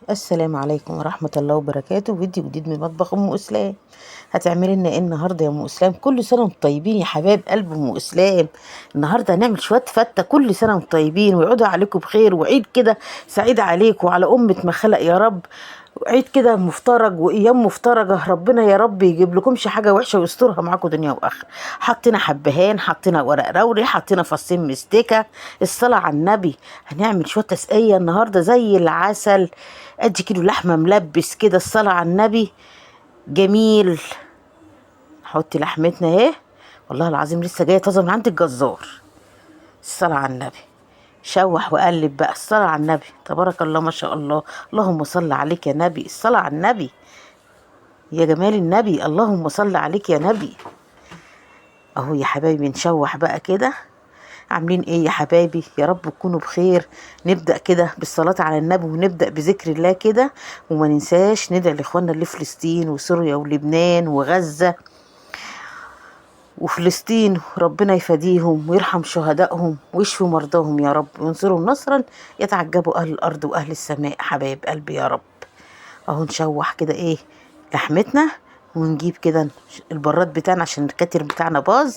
السلام عليكم ورحمة الله وبركاته. فيديو جديد من مطبخ أم إسلام. هتعملي لنا إيه النهاردة يا أم إسلام؟ كل سنة وانتم طيبين يا حبايب قلب أم إسلام. النهاردة هنعمل شوية فتة، كل سنة وانتم طيبين ويعودوا عليكم بخير، وعيد كده سعيد عليكم وعلى أمة ما خلق يا رب. عيد كده مفترج وايام مفترجه، ربنا يا رب يجيب لكمش حاجه وحشه ويسترها معاكم دنيا واخره. حطينا حبهان، حطينا ورق روري، حطينا فصين مستكه. الصلاه على النبي. هنعمل شويه تسقيه النهارده زي العسل. ادي كيلو لحمه ملبس كده، الصلاه على النبي جميل. نحط لحمتنا اهي، والله العظيم لسه جايه طازه من عند الجزار. الصلاه على النبي. شوح وقلب بقى، الصلاة على النبي، تبارك الله ما شاء الله. اللهم صل عليك يا نبي، الصلاة على النبي يا جمال النبي، اللهم صل عليك يا نبي. اهو يا حبايبي نشوح بقى كده. عاملين ايه يا حبايبي؟ يا رب تكونوا بخير. نبدأ كده بالصلاة على النبي ونبدأ بذكر الله كده، وما ننساش ندعي لاخواننا اللي في فلسطين وسوريا ولبنان وغزة وفلسطين، ربنا يفديهم ويرحم شهدائهم ويشفي مرضاهم يا رب، وينصرهم نصرا يتعجبوا اهل الارض واهل السماء. حبايب قلبي يا رب. اهو نشوح كده ايه لحمتنا، ونجيب كده البراد بتاعنا عشان الكاتر بتاعنا باظ.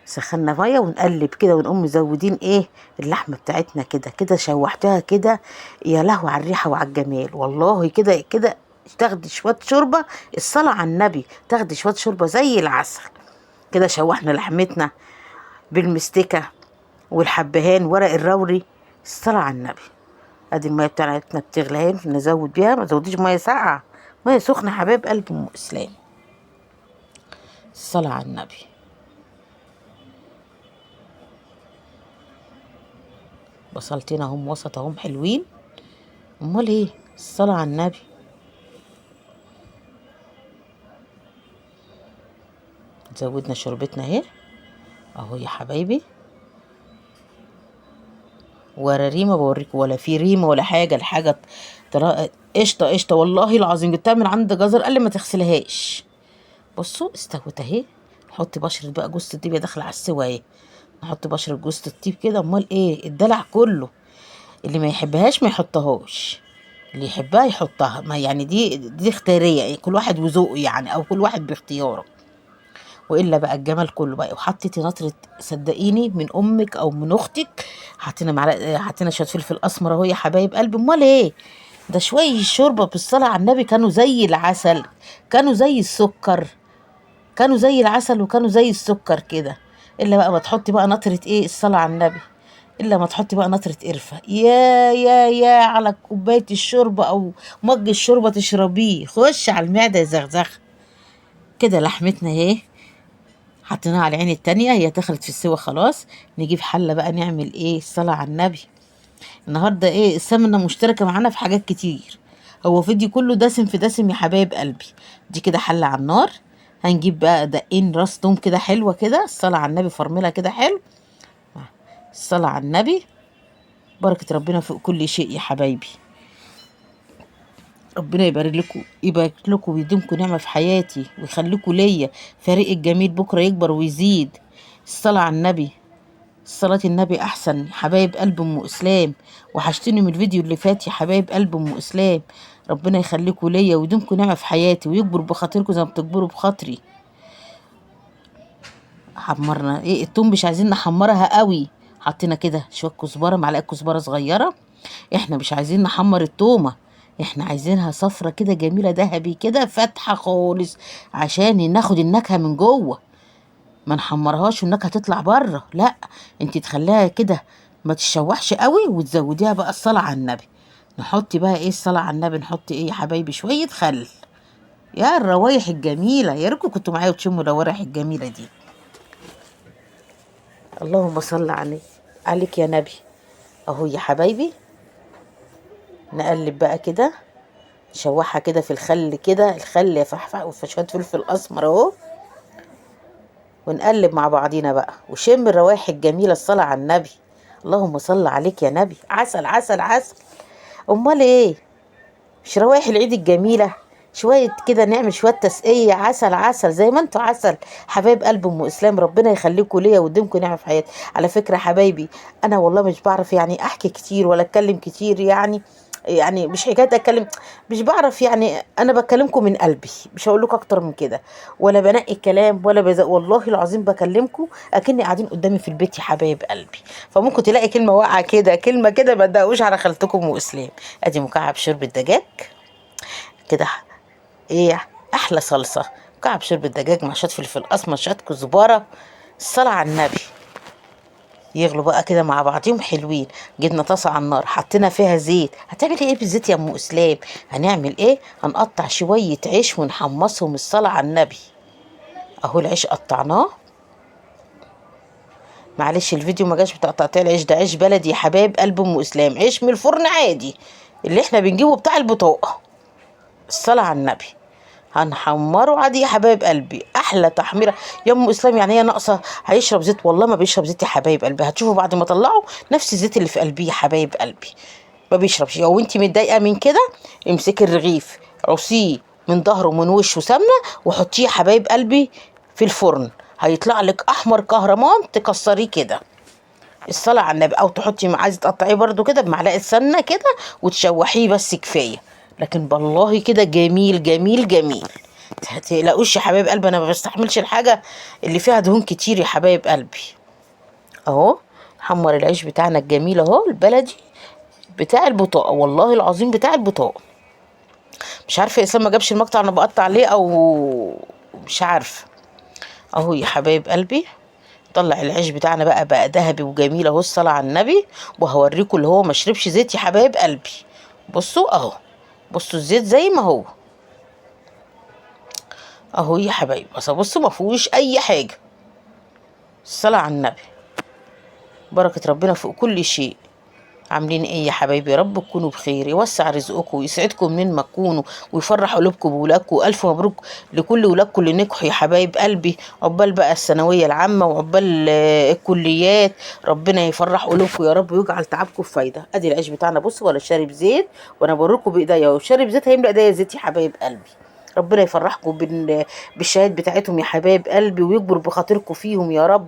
سخنا ميه ونقلب كده، ونقوم مزودين ايه اللحمه بتاعتنا كده كده. شوحتها كده، يا لهوي على الريحه وعلى الجمال، والله كده كده. تاخدي شويه شوربه، الصلاه على النبي، تاخدي شويه شوربه زي العسل كده. شوحنا لحمتنا بالمستكه والحبهان ورق الروري، الصلاه على النبي. ادي الميه بتاعتنا بتغلي اهي، نزود بيها، ما تزوديش ميه ساقعه، ميه سخنه حبايب قلب ام اسلام. الصلاه على النبي. بصلتين اهم وسط اهم حلوين، امال ايه؟ الصلاه على النبي. زودنا شربتنا اهي، اهو يا حبايبي. ولا ريمه بوريكم، ولا في ريمه ولا حاجه. الحاجه قشطه قشطه، والله العظيم جبتها من عند جزر قال لي ما تغسلهاش. بصوا استوت اهي. نحط بشره بقى جوز الطيب، داخله على السوا اهي. نحط بشره جوز الطيب كده، امال ايه الدلع كله. اللي ما يحبهاش ما يحطهاش، اللي يحبها يحطها. ما يعني دي اختياريه، يعني كل واحد وذوقه يعني، او كل واحد باختياره. والا بقى الجمال كله بقى. وحطيتي نطره صدقيني من امك او من اختك. حطينا معلقه، حطينا شويه فلفل اسمر اهو يا حبايب قلبي، امال ايه؟ ده شويه شوربه بالصلاه على النبي كانوا زي العسل، كانوا زي السكر، كانوا زي العسل وكانوا زي السكر كده. الا بقى ما تحطي بقى نطره ايه الصلاه على النبي، الا ما تحطي بقى نطره قرفه. يا على كوبايه الشوربه او مج الشوربه تشربيه، خش على المعده يزغزغ كده. لحمتنا اهي حطيناها على العين التانية، هي دخلت في السوا خلاص. نجيب حله بقى نعمل ايه الصلاه على النبي. النهارده ايه السمنه مشتركه معانا في حاجات كتير. هو فيديو كله دسم في دسم يا حبايب قلبي. دي كده حله على النار. هنجيب بقى دقين راس توم كده حلوه كده، الصلاه على النبي، فرملها كده حلو. الصلاه على النبي. بركه ربنا فوق كل شيء يا حبايبي. ربنا يبارك لكم، يبارك لكم ويديمكم نعمه في حياتي، ويخليكم ليا. فريق الجميل بكره يكبر ويزيد. الصلاه على النبي. صلاة النبي أحسن حبايب قلب أم إسلام. وحشتني من الفيديو اللي فات يا حبايب قلب أم إسلام. ربنا يخليكوا ليا ويدومكوا نعمة في حياتي، ويكبر بخاطركم زي ما بتكبروا بخاطري. حمرنا ايه التوم، مش عايزين نحمرها قوي. حطينا كده شوية كزبرة، معلقة كزبرة صغيرة. احنا مش عايزين نحمر التومة، احنا عايزينها صفرة كده جميلة ذهبي كده فاتحة خالص، عشان ناخد النكهة من جوه. ما نحمرهاش والنكهه تطلع بره، لا. انت تخليها كده ما تشوحش قوي، وتزوديها بقى الصلاه على النبي. نحط بقى ايه الصلاه على النبي، نحط ايه يا حبايبي شويه خل. يا الروايح الجميله، يا ريتكم كنتوا معايا وتشموا الروايح الجميله دي. اللهم صل عليك يا نبي. اهو يا حبايبي. نقلب بقى كده، نشوحها كده في الخل كده، الخل يا فحفح وشويه فلفل اسمر اهو. ونقلب مع بعضينا بقى، وشم الروايح الجميله، الصلاه على النبي. اللهم صل عليك يا نبي. عسل عسل عسل، امال ايه؟ مش روايح العيد الجميله؟ شويه كده نعمل شويه تسقيه عسل عسل زي ما انتوا عسل. حبايب قلب ام اسلام، ربنا يخليكم ليا ويديمكم نعمه في حياتي. على فكره حبايبي، انا والله مش بعرف يعني احكي كتير ولا اتكلم كتير يعني، يعني مش حكايه اتكلم، مش بعرف يعني، انا بكلمكم من قلبي، مش هقول لكم اكتر من كده، ولا بنقي الكلام ولا والله العظيم بكلمكم اكني قاعدين قدامي في البيت يا حبايب قلبي. فممكن تلاقي كلمه واقعه كده، كلمه كده، ما تدقوش على خالتكم واسلام. ادي مكعب شرب الدجاج كده، ايه، احلى صلصه. مكعب شرب الدجاج مع شويه فلفل اسمر، شويه كزبره، الصلاه على النبي. يغلوا بقى كده مع بعضهم حلوين. جبنا طاسه على النار، حطينا فيها زيت. هتعملي ايه بالزيت يا ام اسلام؟ هنعمل ايه، هنقطع شويه عيش ونحمصهم، الصلاه على النبي. اهو العيش قطعناه. معلش الفيديو ما جاش بتاع تقطيع العيش، ده عيش بلدي يا حبايب قلب ام اسلام، عيش من الفرن عادي اللي احنا بنجيبه بتاع البطاقه. الصلاه على النبي. هنحمره عادي يا حبايب قلبي، احلى تحميره يا ام اسلام. يعني هي ناقصه هيشرب زيت؟ والله ما بيشرب زيت يا حبايب قلبي، هتشوفوا بعد ما اطلعه نفس الزيت اللي في قلبي يا حبايب قلبي، ما بيشربش. لو انت متضايقه من كده، امسكي الرغيف، عصيه من ظهره ومن وشه سمنه، وحطيه يا حبايب قلبي في الفرن، هيطلع لك احمر كهرمان، تكسريه كده، الصلاة على النبي. او تحطي عايزه تقطعيه برده كده بمعلقه سمنه كده وتشوحيه بس كفايه. لكن والله كده جميل جميل جميل. تقلقوش يا حبايب قلبي، انا ما بستحملش الحاجه اللي فيها دهون كتير يا حبايب قلبي. اهو حمر العيش بتاعنا الجميل اهو، البلدي بتاع البطاقه، والله العظيم بتاع البطاقه. مش عارفه اسلام ما جابش المقطع انا بقطع ليه، او مش عارفه. اهو يا حبايب قلبي، طلع العيش بتاعنا بقى ذهبي وجميل اهو، الصلاه على النبي. وهوريكم اللي هو ما شربش زيت يا حبايب قلبي. بصوا اهو، بصوا الزيت زي ما هو اهو يا حبايب، بصوا ما فيهوش اي حاجه، الصلاه على النبي. بركه ربنا فوق كل شيء. عاملين ايه يا حبايبي؟ يا رب تكونوا بخير، يوسع رزقكم ويسعدكم منين ما تكونوا، ويفرح قلوبكم بولادكم. الف مبروك لكل ولادكم اللي نجحوا يا حبايب قلبي، عقبال بقى الثانويه العامه، وعقبال الكليات. ربنا يفرح قلوبكم يا رب، ويجعل تعبكم في فايده. ادي العيش بتاعنا بصوا، ولا شارب زيت، وانا بوريكم بايديا اهو، شارب زيت هيملى ايديا زيت يا حبايب قلبي. ربنا يفرحكم بالشهادة بتاعتهم يا حبايب قلبي، ويكبر بخاطركم فيهم يا رب.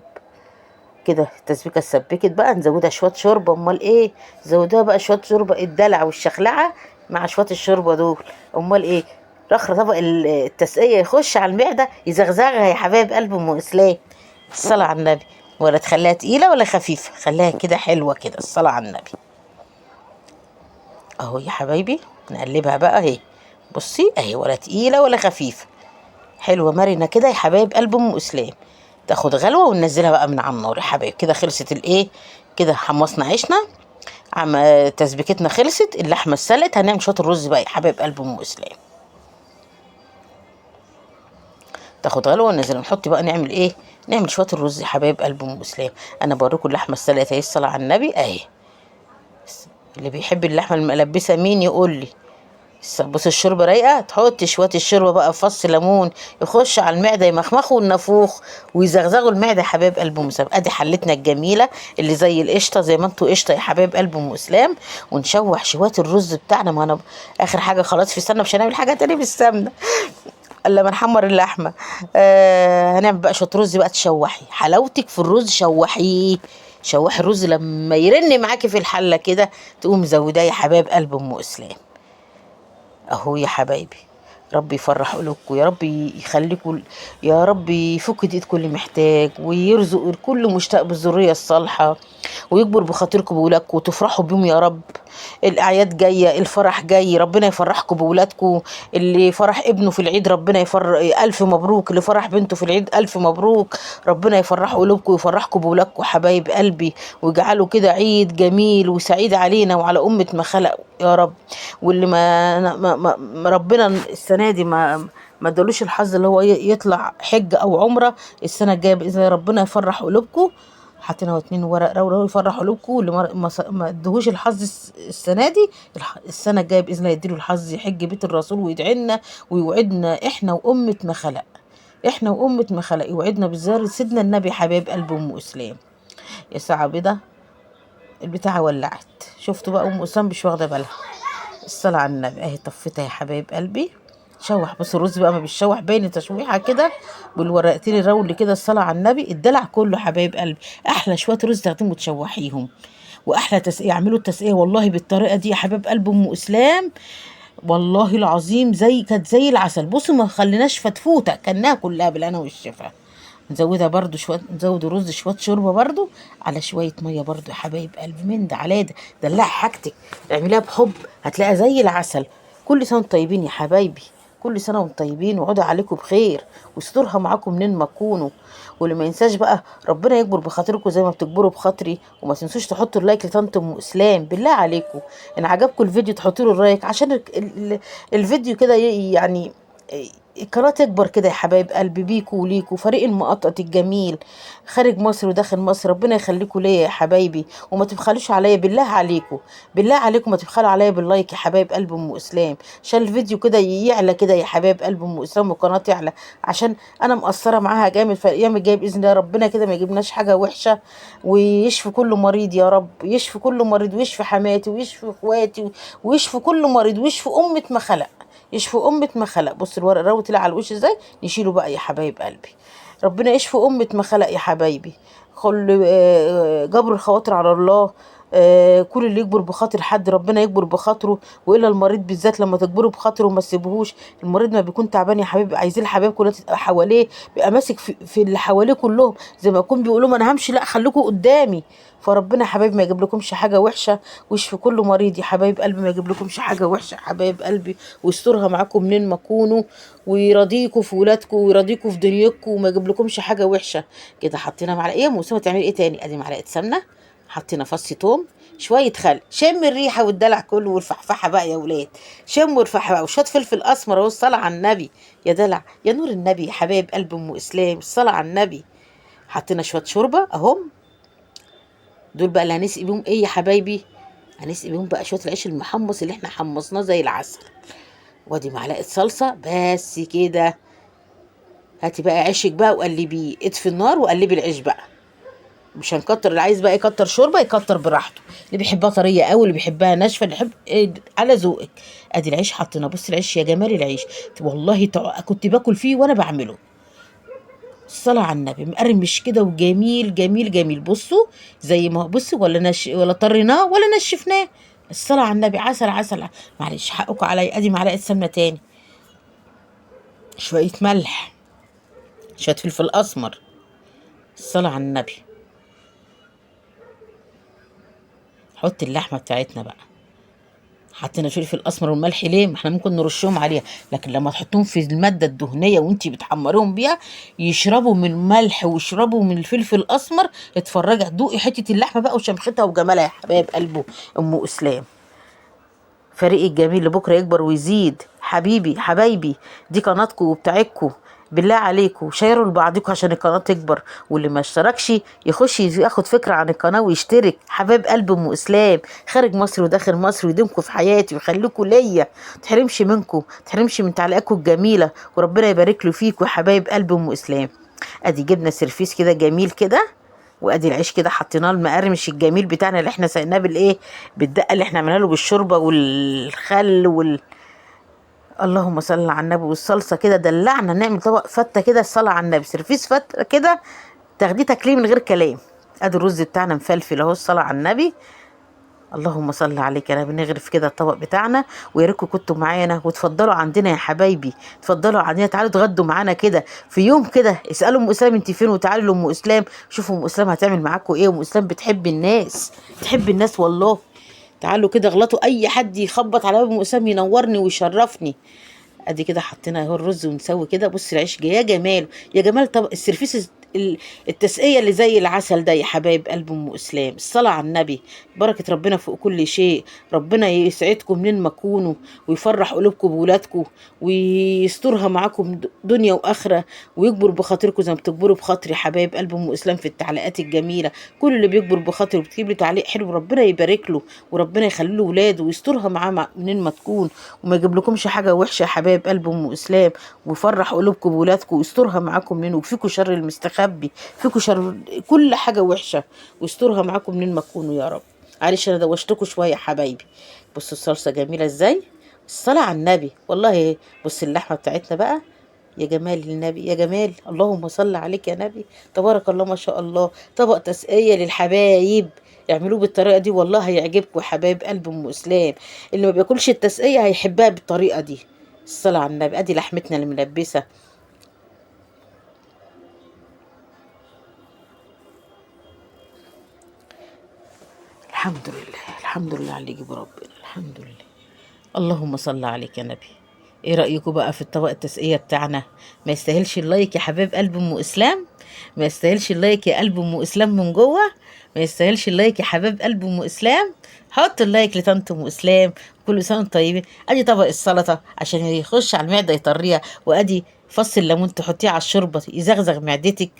كده التسبيكه اتسبكت بقى، نزودها شويه شوربه، امال ايه، زودوها بقى شويه شوربه، الدلع والشخلعه مع شويه الشوربه دول، امال ايه. رخر طبق التسقيه يخش على المعده يزغزغها يا حبايب قلب ام اسلام. الصلاه على النبي. ولا تخليها تقيله ولا خفيفه، خليها كده حلوه كده، الصلاه على النبي. اهو يا حبايبي نقلبها بقى اهي، بصي اهي، ولا تقيله ولا خفيفه، حلوه مرنه كده يا حبايب قلب ام اسلام. تاخد غلوه وننزلها بقى من على النار يا حبايب. كده خلصت الايه، كده حمصنا عيشنا، تسبيكتنا خلصت، اللحمه اتسلقت، هنعمل شويه الرز بقى يا حبايب قلب ام اسلام. تاخد غلوه وننزلها، نحط بقى نعمل ايه، نعمل شويه الرز يا حبايب قلب ام اسلام. انا بوريكم اللحمه اتسلقت اهي، الصلاه على النبي اهي. اللي بيحب اللحمه الملبسه مين يقول لي. بص الشوربه رايقه، تحط شويه الشوربه بقى، فص ليمون، يخش على المعده يمخمخوا النافوخ ويزغزغوا المعده يا حبايب قلب ام اسلام. ادي حلتنا الجميله اللي زي القشطه، زي ما انتوا قشطه يا حبايب قلب ام اسلام. ونشوح شويه الرز بتاعنا، ما انا اخر حاجه خلاص في السمنه، مش هنعمل حاجه تاني بالسمنه الا ما نحمر اللحمه. هنعمل بقى شويه رز بقى، تشوحي حلاوتك في الرز، شوحيه، شوحي الرز لما يرن معاكي في الحله كده، تقوم مزوداه يا حبايب قلب ام اسلام. اهو يا حبايبي، ربي يفرح قلوبكم يا رب، يخليكم يا رب، يفك ايد كل محتاج، ويرزق الكل مشتاق بالذريه الصالحه، ويكبر بخاطركم بولادكم وتفرحوا بيهم يا رب. الاعياد جايه، الفرح جاي، ربنا يفرحكم بولادكم. اللي فرح ابنه في العيد ربنا يفرح، الف مبروك. اللي فرح بنته في العيد الف مبروك. ربنا يفرح قلوبكم ويفرحكم بولادكم حبايب قلبي، ويجعله كده عيد جميل وسعيد علينا وعلى امه ما خلق يا رب. واللي ربنا السنه دي ما ادالوش الحظ اللي هو يطلع حج او عمره السنه الجايه باذن الله، ربنا يفرح قلوبكم. حاطين اهو 2 ورق رو يفرح قلوبكم. واللي ما ادهوش الحظ السنه دي، السنه الجايه باذن الله يديله الحظ، يحج بيت الرسول ويدعي لنا ويوعدنا احنا وامه ما خلق، احنا وامه ما خلق، يوعدنا بزياره سيدنا النبي حبايب قلب ام اسلام. يا ساعه بيضه، البتاعه ولعت، شفتوا بقى ام اسلام مش واخده بالها. الصلاة على النبي اهي، طفتها يا حبايب قلبي. شوح بص الرز بقى ما بيشوح، باين تشويحه كده بالورقتين الرول كده، الصلاة على النبي. الدلع كله حبايب قلبي، احلى شويه رز تاخديهم وتشوحيهم، واحلى تسقيه. اعملوا التسقيه والله بالطريقه دي يا حباب قلب ام اسلام، والله العظيم كانت زي العسل. بصوا ما خليناش فتفوته، كلناها كلها بالهنا والشفا. نزودها برضو شويه، نزود الرز شويه شوربه برضو على شويه ميه برضو يا حبايب قلب، من ده على ده. دلعي حاجتك، اعمليها بحب، هتلاقيها زي العسل. كل سنه وانتم طيبين يا حبايبي، كل سنه وانتم طيبين، وعودوا عليكم بخير ويسترها معاكم منين ما تكونوا. واللي ما ينساش بقى، ربنا يكبر بخاطركم زي ما بتكبروا بخاطري. وما تنسوش تحطوا اللايك لطنط ام اسلام بالله عليكم. ان عجبكم الفيديو تحطوا له اللايك عشان الفيديو كده يعني القناة تكبر كده يا حبايب قلبي، بيكوا وليكوا فريق المقطط الجميل خارج مصر وداخل مصر. ربنا يخليكوا ليا يا حبايبي، وما تبخلوش عليا بالله عليكم، بالله عليكم ما تبخلوا عليا باللايك يا حبايب قلب ام اسلام، عشان الفيديو كده يعلى كده يا حبايب قلب ام اسلام، والقناة تعلى، عشان انا مقصرة معاها جامد. في الايام الجايه باذن الله ربنا كده ما يجيبناش حاجة وحشة، ويشفي كل مريض يا رب، يشفي كل مريض، ويشفي حماتي ويشفي اخواتي ويشفي كل مريض، ويشفي امة ما خلق، يشفي أمة ما خلق. بص الورق الرو طلع على الوش ازاي، نشيله بقى يا حبايب قلبي. ربنا يشفي أمة ما خلق يا حبايبي. جبر الخواطر على الله. كل اللي يكبر بخاطر حد ربنا يكبر بخاطره، والا المريض بالذات لما تكبروا بخاطره وما تسيبوهوش. المريض ما بيكون تعبان يا حبيبي، عايزين الحبايب كلها تبقى حواليه، بيبقى ماسك في اللي حواليه كلهم، زي ما يكون بيقولوا ما انا همشي، لا خليكوا قدامي. فربنا يا حبايبي ما يجيب لكمش حاجه وحشه، ويشفي كل مريض يا حبايب قلبي، ما يجيب لكمش حاجه وحشه يا حبايب قلبي، ويسترها معاكم منين ما تكونوا، ويرضيكوا في ولادكم ويرضيكوا في دنيتكم، وما يجيب لكمش حاجه وحشه. كده حطينا معلقه ايه موسى، تعملي ايه تاني؟ ادي معلقه سمنه، حطينا فص توم، شويه خل، شم الريحه والدلع كله والفحفحه بقى يا ولاد، شموا الفحفحه بقى، وشويه فلفل اسمر اهو، الصلاه على النبي يا دلع يا نور النبي يا حبايب قلب ام اسلام، الصلاه على النبي. حطينا شويه شوربه اهم، دول بقى اللي هنسقي بيهم ايه يا حبايبي؟ هنسقي بيهم بقى شويه العيش المحمص اللي احنا حمصناه زي العسل. وادي معلقه صلصه بس كده. هاتي بقى عيشك بقى وقلبيه، اطفي النار وقلبي العيش بقى، مش هنكتر. اللي عايز بقى يكتر شوربه يكتر براحته، اللي بيحبها طريه قوي، اللي بيحبها ناشفه، اللي يحب إيه على ذوقك. ادي العيش حطينا، بص العيش يا جمال العيش، والله كنت باكل فيه وانا بعمله. الصلاة على النبي، مقرمش كده وجميل جميل جميل. بصوا زي ما بصوا، ولا طريناه ولا نشفناه. الصلاة على النبي، عسل عسل. معلش حقكم عليا. ادي معلقة سمنة تاني، شوية ملح، شوية فلفل اسمر. الصلاة على النبي. حط اللحمة بتاعتنا بقى، حطينا فلفل اسمر والملح ليه؟ ما احنا ممكن نرشهم عليها، لكن لما تحطهم في الماده الدهنيه وانتي بتحمريهم بيها يشربوا من الملح ويشربوا من الفلفل الاسمر. اتفرجي دوقي حته اللحمه بقى وشمختها وجمالها يا حبايب قلبه ام اسلام. فريق الجميل اللي بكره يكبر ويزيد. حبيبي حبايبي، دي قناتكم وبتاعتكم، بالله عليكم شيروا لبعضكم عشان القناه تكبر. واللي ما اشتركش يخش ياخد فكره عن القناه ويشترك. حبايب قلب ام اسلام خارج مصر وداخل مصر، ويديمكم في حياتي ويخليكم ليا، تحرمش منكم، تحرمش من تعليقاتكم الجميله، وربنا يبارك له فيكم يا حبايب قلب ام اسلام. ادي جبنا سرفيس كده جميل كده، وادي العيش كده حطيناه المقرمش الجميل بتاعنا اللي احنا سقناه بالايه، بالدقه اللي احنا عملنا له بالشوربه والخل اللهم صل على النبي والصلصه كده. دلعنا نعمل طبق فته كده، الصلاه على النبي، سرفيس فته كده تاخديه تاكليه من غير كلام. ادي الرز بتاعنا مفلفل اهو، الصلاه على النبي. اللهم صل عليك يا نبي. نغرف كده الطبق بتاعنا، ويا ريتكم كنتوا معانا وتفضلوا عندنا يا حبايبي، تفضلوا عندنا، تعالوا اتغدوا معانا كده في يوم كده. اسالوا ام اسلام انت فين، وتعالوا لام اسلام شوفوا ام اسلام هتعمل معاكم ايه. ام اسلام بتحب الناس، بتحب الناس والله. تعالوا كده اغلطوا، اي حد يخبط على باب ام اسلام ينورني ويشرفني. ادي كده حطينا اهو الرز ونسوي كده. بص العيش يا جمال يا جمال. طب السرفيس التسقيه اللي زي العسل ده يا حبايب قلب ام اسلام، الصلاه على النبي. بركه ربنا فوق كل شيء. ربنا يسعدكم منين ما تكونوا، ويفرح قلوبكم بولادكم، ويسترها معاكم دنيا واخره، ويكبر بخاطركم زي ما بتكبروا بخاطري حبايب قلب ام اسلام. في التعليقات الجميله، كل اللي بيكبر بخاطر وبتجيب لي تعليق حلو ربنا يبارك له، وربنا يخلي له ولاده، ويسترها معاه منين ما تكون، وما يجيب لكمش حاجه وحشه يا حبايب قلب ام اسلام، ويفرح قلوبكم بولادكم، ويسترها معاكم منين، وفيكم شر المستخبي، فيكم شر كل حاجه وحشه، ويسترها معاكم منين ما تكونوا يا رب. معلش انا دوشتكم شويه يا حبايبي. بصوا الصلصه جميله ازاي، الصلاه على النبي والله. بص اللحمه بتاعتنا بقى يا جمال النبي يا جمال، اللهم صل عليك يا نبي، تبارك الله ما شاء الله. طبق تسقيه للحبايب، اعملوه بالطريقه دي والله هيعجبكم يا حبايب قلب ام اسلام. اللي ما بياكلش التسقيه هيحبها بالطريقه دي. الصلاه على النبي. ادي لحمتنا الملبسه. الحمد لله، الحمد لله على اللي يجيب ربنا، الحمد لله. اللهم صل عليك يا نبي. ايه رأيكم بقى في الطبق التسقية بتاعنا؟ ما يستاهلش اللايك يا حباب قلب ام اسلام؟ ما يستاهلش اللايك يا قلب ام اسلام من جوه؟ ما يستاهلش اللايك يا حباب قلب ام اسلام؟ حط اللايك لطنط ام اسلام. كل سنه وانتم طيبين. ادي طبق السلطه عشان يخش على المعده يطريها، وادي فص الليمون تحطيه على الشوربه يزغزغ معدتك.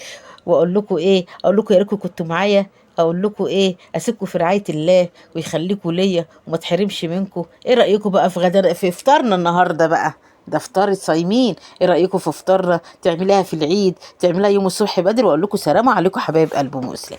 واقول لكم ايه؟ اقول لكم يا ريتكم كنتوا معايا. اقول لكم ايه؟ اسيبكم في رعايه الله ويخليكم ليا وما تحرمش منكم. ايه رايكم بقى في في افطارنا النهارده بقى؟ ده فطار الصايمين. ايه رايكم في فطار تعمليها في العيد، تعمليها يوم الصبح بدري؟ واقول لكم سلام عليكم حبايب قلب مسلم.